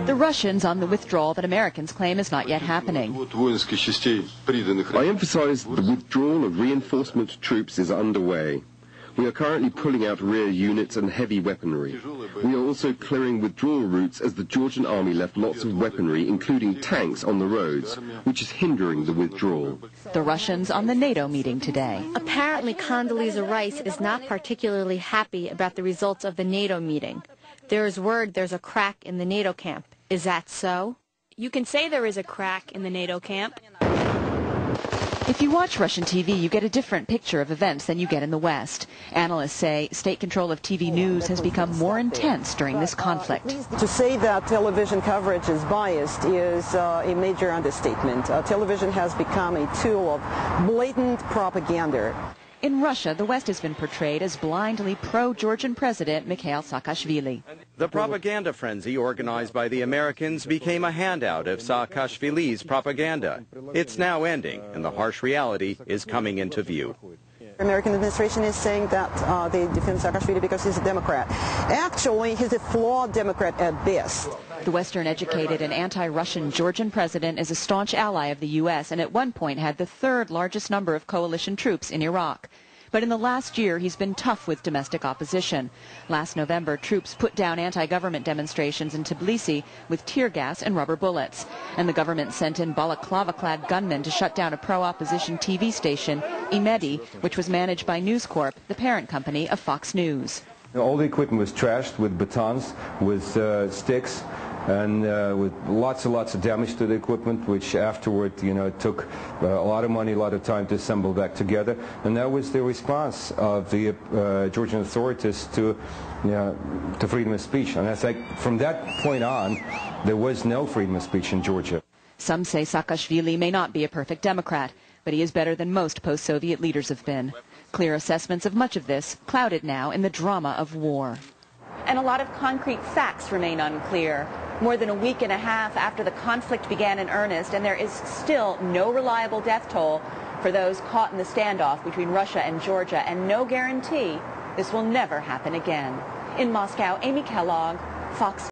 The Russians on the withdrawal that Americans claim is not yet happening. I emphasize the withdrawal of reinforcement troops is underway. We are currently pulling out rear units and heavy weaponry. We are also clearing withdrawal routes as the Georgian army left lots of weaponry, including tanks, on the roads, which is hindering the withdrawal. The Russians on the NATO meeting today. Apparently, Condoleezza Rice is not particularly happy about the results of the NATO meeting. There is word there's a crack in the NATO camp. Is that so? You can say there is a crack in the NATO camp. If you watch Russian TV, you get a different picture of events than you get in the West. Analysts say state control of TV news has become more intense during this conflict. To say that television coverage is biased is a major understatement. Television has become a tool of blatant propaganda. In Russia, the West has been portrayed as blindly pro-Georgian President Mikhail Saakashvili. The propaganda frenzy organized by the Americans became a handout of Saakashvili's propaganda. It's now ending, and the harsh reality is coming into view. The American administration is saying that they defend Saakashvili because he's a Democrat. Actually, he's a flawed Democrat at best. The Western-educated and anti-Russian Georgian president is a staunch ally of the U.S. and at one point had the third largest number of coalition troops in Iraq. But in the last year, he's been tough with domestic opposition. Last November, troops put down anti-government demonstrations in Tbilisi with tear gas and rubber bullets. And the government sent in balaclava-clad gunmen to shut down a pro-opposition TV station, Imedi, which was managed by News Corp, the parent company of Fox News. All the equipment was trashed with batons, with sticks, and with lots and lots of damage to the equipment, which afterward, took a lot of money, a lot of time to assemble back together. And that was the response of the Georgian authorities to freedom of speech. And I think from that point on, there was no freedom of speech in Georgia. Some say Saakashvili may not be a perfect Democrat, but he is better than most post-Soviet leaders have been. Clear assessments of much of this clouded now in the drama of war. And a lot of concrete facts remain unclear. More than a week and a half after the conflict began in earnest, and there is still no reliable death toll for those caught in the standoff between Russia and Georgia, and no guarantee this will never happen again. In Moscow, Amy Kellogg, Fox